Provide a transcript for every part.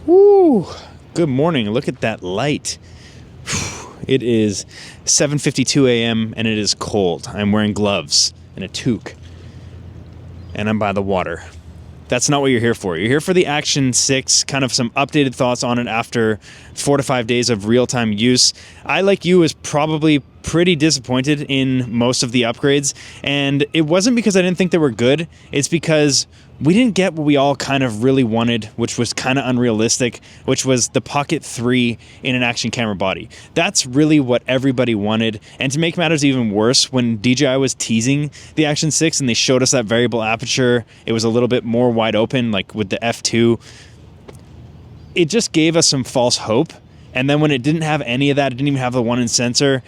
Woo! Good morning. Look at that light. It is 7:52 a.m. and it is cold. I'm wearing gloves and a toque. And I'm by the water. That's not what you're here for. You're here for the Action 6, kind of some updated thoughts on it after 4 to 5 days of real-time use. I, like you, was probably pretty disappointed in most of the upgrades, and it wasn't because I didn't think they were good. It's because we didn't get what we all kind of really wanted, which was kind of unrealistic, which was the Pocket 3 in an action camera body. That's really what everybody wanted. And to make matters even worse, when DJI was teasing the Action 6 and they showed us that variable aperture, it was a little bit more wide open, like with the f2. It just gave us some false hope. And then when it didn't have any of that, it didn't even have the 1-inch sensor,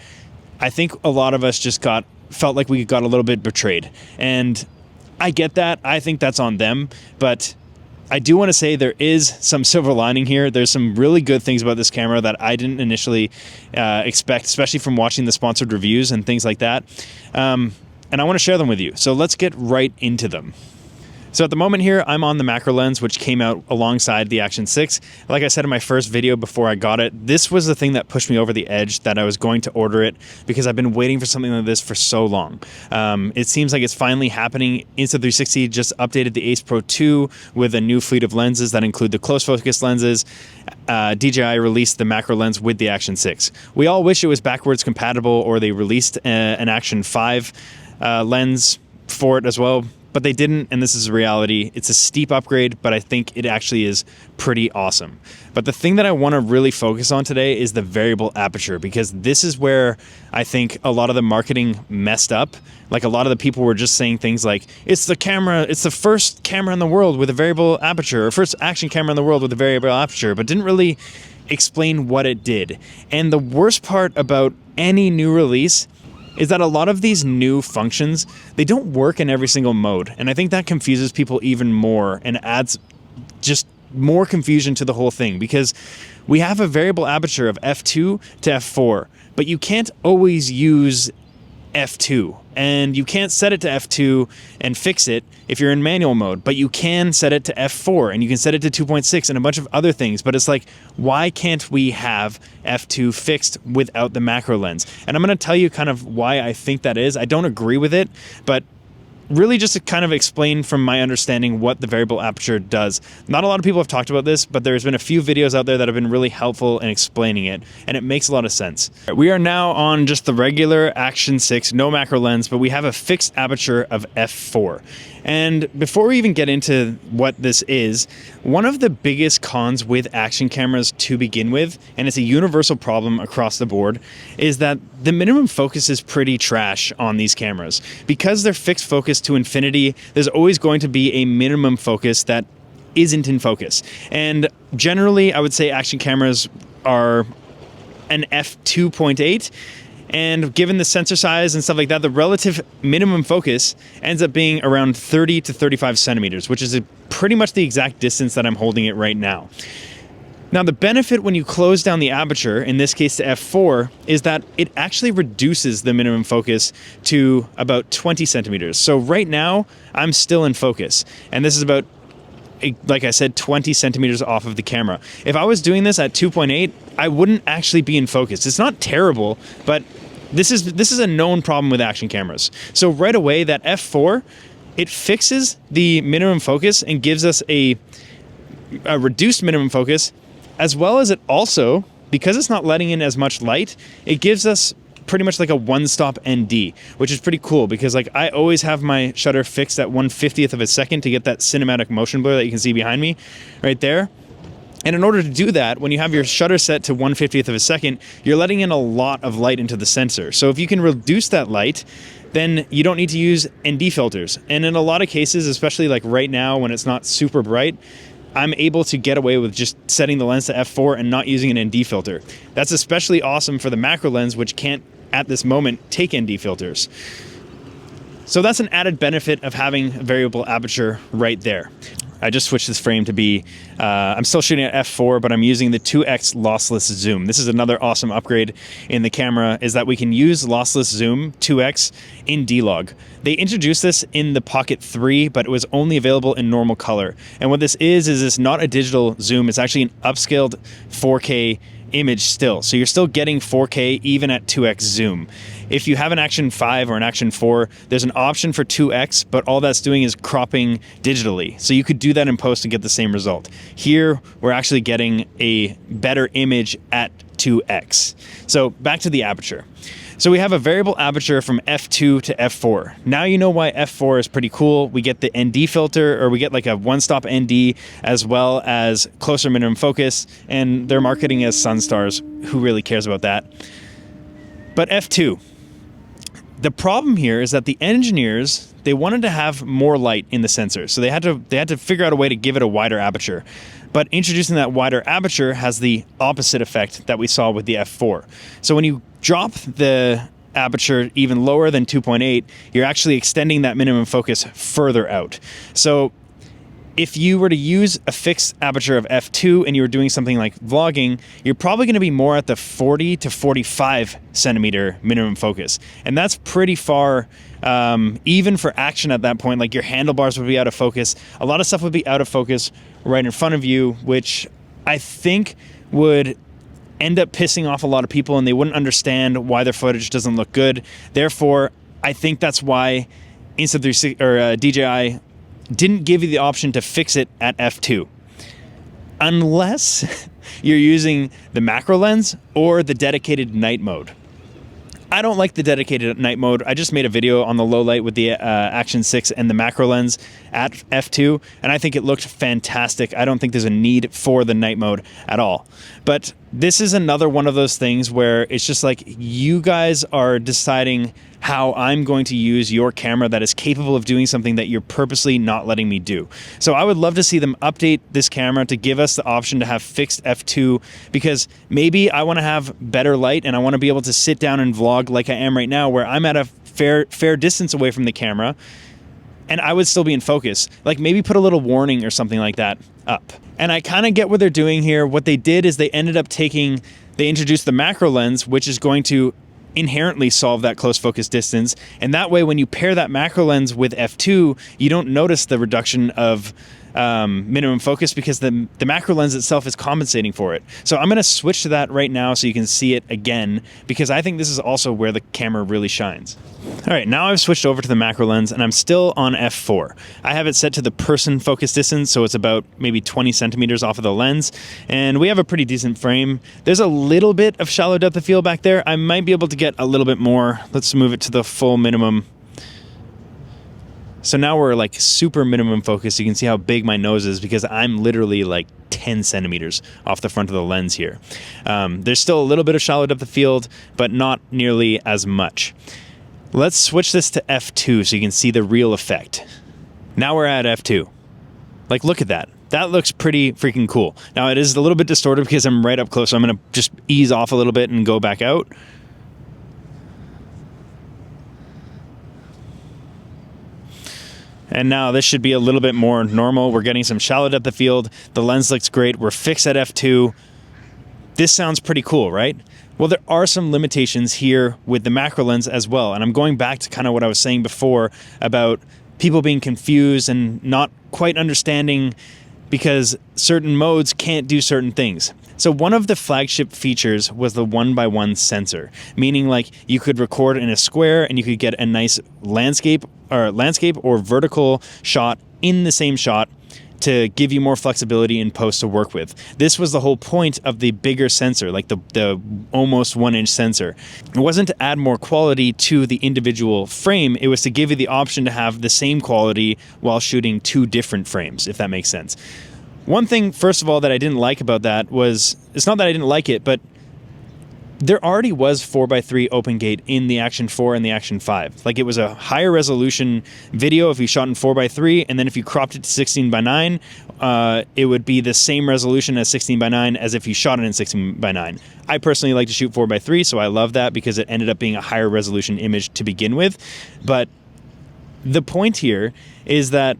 I think a lot of us just felt like we got a little bit betrayed. And I get that. I think that's on them. But I do want to say there is some silver lining here. There's some really good things about this camera that I didn't initially expect, especially from watching the sponsored reviews and things like that. And I want to share them with you. So let's get right into them. So at the moment here, I'm on the macro lens, which came out alongside the Action 6. Like I said in my first video before I got it, this was the thing that pushed me over the edge that I was going to order it because I've been waiting for something like this for so long. It seems like it's finally happening. Insta360 just updated the Ace Pro 2 with a new fleet of lenses that include the close focus lenses. DJI released the macro lens with the Action 6. We all wish it was backwards compatible, or they released an Action 5 lens for it as well. But they didn't, and this is a reality. It's a steep upgrade, but I think it actually is pretty awesome. But the thing that I want to really focus on today is the variable aperture, because this is where I think a lot of the marketing messed up. Like, a lot of the people were just saying things like, it's the first camera in the world with a variable aperture, or first action camera in the world with a variable aperture, but didn't really explain what it did. And the worst part about any new release is that a lot of these new functions, they don't work in every single mode. And I think that confuses people even more and adds just more confusion to the whole thing, because we have a variable aperture of f2 to f4, but you can't always use f2, and you can't set it to f2 and fix it if you're in manual mode, but you can set it to f4 and you can set it to 2.6 and a bunch of other things. But it's like, why can't we have f2 fixed without the macro lens? And I'm going to tell you kind of why I think that is. I don't agree with it, but really just to kind of explain from my understanding what the variable aperture does. Not a lot of people have talked about this, but there's been a few videos out there that have been really helpful in explaining it, and it makes a lot of sense. We are now on just the regular Action 6, no macro lens, but we have a fixed aperture of f4. And before we even get into what this is, one of the biggest cons with action cameras to begin with, and it's a universal problem across the board, is that the minimum focus is pretty trash on these cameras. Because they're fixed focus to infinity, there's always going to be a minimum focus that isn't in focus. And generally, I would say action cameras are an f2.8. And given the sensor size and stuff like that, the relative minimum focus ends up being around 30 to 35 centimeters, which is pretty much the exact distance that I'm holding it right now. Now, the benefit when you close down the aperture, in this case to f4, is that it actually reduces the minimum focus to about 20 centimeters. So right now, I'm still in focus. And this is about, like I said, 20 centimeters off of the camera. If I was doing this at 2.8, I wouldn't actually be in focus. It's not terrible, but this is a known problem with action cameras. So right away, that f4, it fixes the minimum focus and gives us a reduced minimum focus, as well as it also, because it's not letting in as much light, it gives us pretty much like a one-stop ND, which is pretty cool, because like I always have my shutter fixed at 1/50th of a second to get that cinematic motion blur that you can see behind me right there. And in order to do that, when you have your shutter set to 1/50th of a second, you're letting in a lot of light into the sensor. So if you can reduce that light, then you don't need to use ND filters. And in a lot of cases, especially like right now when it's not super bright, I'm able to get away with just setting the lens to f4 and not using an ND filter. That's especially awesome for the macro lens, which can't at this moment take ND filters. So that's an added benefit of having a variable aperture right there. I just switched this frame to be, I'm still shooting at f4, but I'm using the 2x lossless zoom. This is another awesome upgrade in the camera, is that we can use lossless zoom 2x in D-Log. They introduced this in the Pocket 3, but it was only available in normal color. And what this is it's not a digital zoom, it's actually an upscaled 4K image still. So you're still getting 4K even at 2x zoom. If you have an Action 5 or an Action 4, there's an option for 2x, but all that's doing is cropping digitally. So you could do that in post and get the same result. Here, we're actually getting a better image at 2x. So back to the aperture. So we have a variable aperture from f2 to f4. Now you know why f4 is pretty cool. We get the ND filter, or we get like a one-stop ND, as well as closer minimum focus, and they're marketing as Sunstars. Who really cares about that? But f2. The problem here is that the engineers, they wanted to have more light in the sensor. So they had to figure out a way to give it a wider aperture. But introducing that wider aperture has the opposite effect that we saw with the f4. So when you drop the aperture even lower than 2.8, you're actually extending that minimum focus further out. So if you were to use a fixed aperture of f2 and you were doing something like vlogging, you're probably going to be more at the 40 to 45 centimeter minimum focus. And that's pretty far, even for action at that point. Like your handlebars would be out of focus. A lot of stuff would be out of focus right in front of you, which I think would end up pissing off a lot of people, and they wouldn't understand why their footage doesn't look good. Therefore, I think that's why Insta360 or DJI didn't give you the option to fix it at f2, unless you're using the macro lens or the dedicated night mode. I don't like the dedicated night mode. I just made a video on the low light with the Action 6 and the macro lens at f2, and I think it looked fantastic. I don't think there's a need for the night mode at all. But this is another one of those things where it's just like, you guys are deciding how I'm going to use your camera that is capable of doing something that you're purposely not letting me do. So I would love to see them update this camera to give us the option to have fixed f2, because maybe I want to have better light and I want to be able to sit down and vlog like I am right now, where I'm at a fair distance away from the camera and I would still be in focus. Like maybe put a little warning or something like that up. And I kind of get what they're doing here. What they did is they ended up they introduced the macro lens, which is going to inherently solve that close focus distance. And that way, when you pair that macro lens with f2, you don't notice the reduction of minimum focus, because the macro lens itself is compensating for it. So I'm going to switch to that right now so you can see it again, because I think this is also where the camera really shines. All right, now I've switched over to the macro lens and I'm still on f4. I have it set to the person focus distance, so it's about maybe 20 centimeters off of the lens, and we have a pretty decent frame. There's a little bit of shallow depth of field back there. I might be able to get a little bit more. Let's move it to the full minimum. So now we're like super minimum focus. You can see how big my nose is, because I'm literally like 10 centimeters off the front of the lens here. There's still a little bit of shallow depth of field, but not nearly as much. Let's switch this to f2 so you can see the real effect. Now we're at f2. Like, look at that. That looks pretty freaking cool. Now it is a little bit distorted because I'm right up close, so I'm going to just ease off a little bit and go back out. And now this should be a little bit more normal. We're getting some shallow depth of field. The lens looks great. We're fixed at f2. This sounds pretty cool, right? Well, there are some limitations here with the macro lens as well. And I'm going back to kind of what I was saying before about people being confused and not quite understanding because certain modes can't do certain things. So one of the flagship features was the 1x1 sensor, meaning like you could record in a square and you could get a nice landscape or vertical shot in the same shot to give you more flexibility in post to work with. This was the whole point of the bigger sensor, like the almost 1-inch sensor. It wasn't to add more quality to the individual frame, it was to give you the option to have the same quality while shooting two different frames, if that makes sense. One thing, first of all, that I didn't like about that was, it's not that I didn't like it, but there already was 4x3 open gate in the Action 4 and the Action 5. Like, it was a higher resolution video if you shot in 4x3, and then if you cropped it to 16:9, it would be the same resolution as 16:9 as if you shot it in 16:9. I personally like to shoot 4x3, so I love that because it ended up being a higher resolution image to begin with. But the point here is that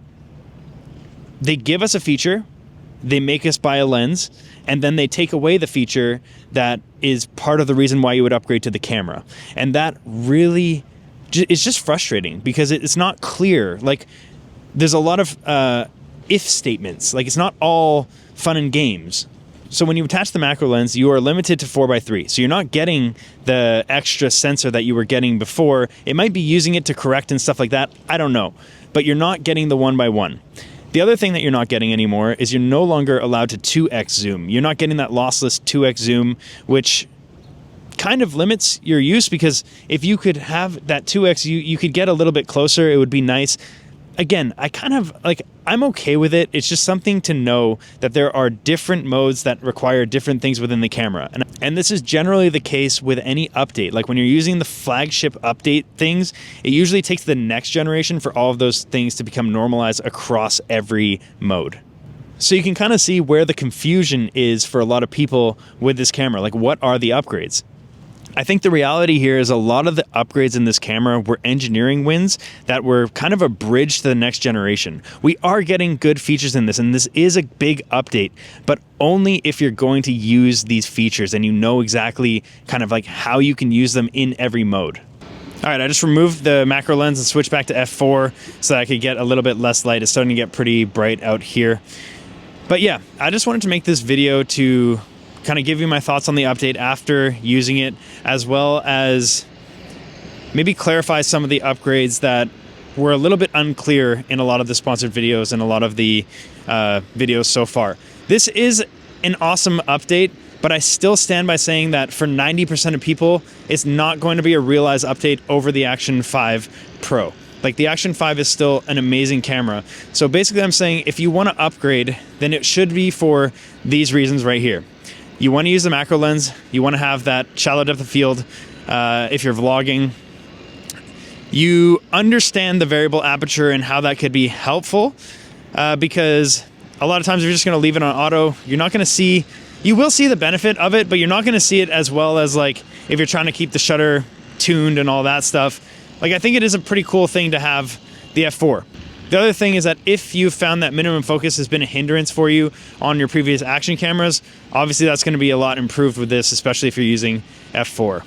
they give us a feature, they make us buy a lens, and then they take away the feature that is part of the reason why you would upgrade to the camera. And that really is just frustrating because it's not clear. Like, there's a lot of if statements. Like, it's not all fun and games. So when you attach the macro lens, you are limited to 4x3. So you're not getting the extra sensor that you were getting before. It might be using it to correct and stuff like that. I don't know. But you're not getting the 1x1. The other thing that you're not getting anymore is you're no longer allowed to 2x zoom. You're not getting that lossless 2x zoom, which kind of limits your use, because if you could have that 2x, you could get a little bit closer. It would be nice. Again, I'm okay with it. It's just something to know that there are different modes that require different things within the camera. And this is generally the case with any update. Like when you're using the flagship update things, it usually takes the next generation for all of those things to become normalized across every mode. So you can kind of see where the confusion is for a lot of people with this camera. Like, what are the upgrades? I think the reality here is a lot of the upgrades in this camera were engineering wins that were kind of a bridge to the next generation. We are getting good features in this, and this is a big update, but only if you're going to use these features and you know exactly kind of like how you can use them in every mode. All right, I just removed the macro lens and switched back to f4 so that I could get a little bit less light. It's starting to get pretty bright out here. But yeah, I just wanted to make this video to kind of give you my thoughts on the update after using it, as well as maybe clarify some of the upgrades that were a little bit unclear in a lot of the sponsored videos and a lot of the videos so far. This is an awesome update, but I still stand by saying that for 90% of people, it's not going to be a realized update over the Action 5 Pro. Like, the Action 5 is still an amazing camera. So basically I'm saying if you want to upgrade, then it should be for these reasons right here. You want to use the macro lens. You want to have that shallow depth of field if you're vlogging. You understand the variable aperture and how that could be helpful because a lot of times if you're just going to leave it on auto, you're not going to see, you will see the benefit of it, but you're not going to see it as well as like if you're trying to keep the shutter tuned and all that stuff. Like, I think it is a pretty cool thing to have the f4. The other thing is that if you found that minimum focus has been a hindrance for you on your previous action cameras, obviously that's going to be a lot improved with this, especially if you're using f4.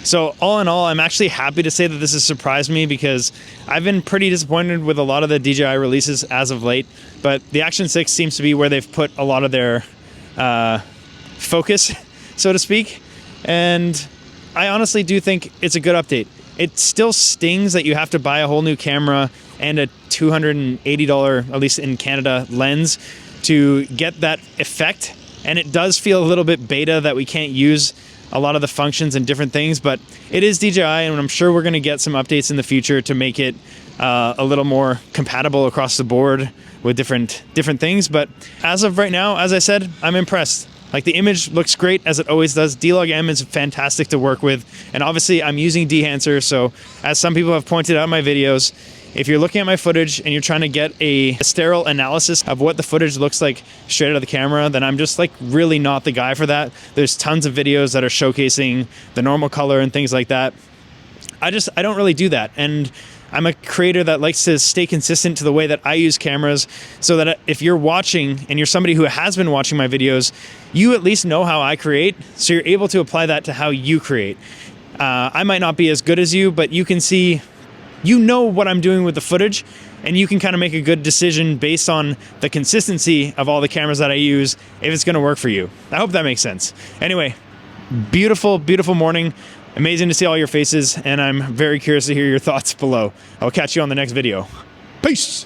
So all in all, I'm actually happy to say that this has surprised me because I've been pretty disappointed with a lot of the DJI releases as of late, but the Action 6 seems to be where they've put a lot of their focus, so to speak. And I honestly do think it's a good update. It still stings that you have to buy a whole new camera and a $280, at least in Canada, lens to get that effect. And it does feel a little bit beta that we can't use a lot of the functions and different things, but it is DJI, and I'm sure we're going to get some updates in the future to make it a little more compatible across the board with different things. But as of right now, as I said, I'm impressed. Like, the image looks great as it always does. D-Log M is fantastic to work with. And obviously I'm using Dehancer. So as some people have pointed out in my videos, if you're looking at my footage and you're trying to get a sterile analysis of what the footage looks like straight out of the camera, then I'm just like really not the guy for that. There's tons of videos that are showcasing the normal color and things like that. I don't really do that. And I'm a creator that likes to stay consistent to the way that I use cameras, so that if you're watching and you're somebody who has been watching my videos, you at least know how I create, so you're able to apply that to how you create. I might not be as good as you, but you can see, you know what I'm doing with the footage, and you can kind of make a good decision based on the consistency of all the cameras that I use, if it's going to work for you. I hope that makes sense. Anyway, beautiful, beautiful morning. Amazing to see all your faces, and I'm very curious to hear your thoughts below. I'll catch you on the next video. Peace!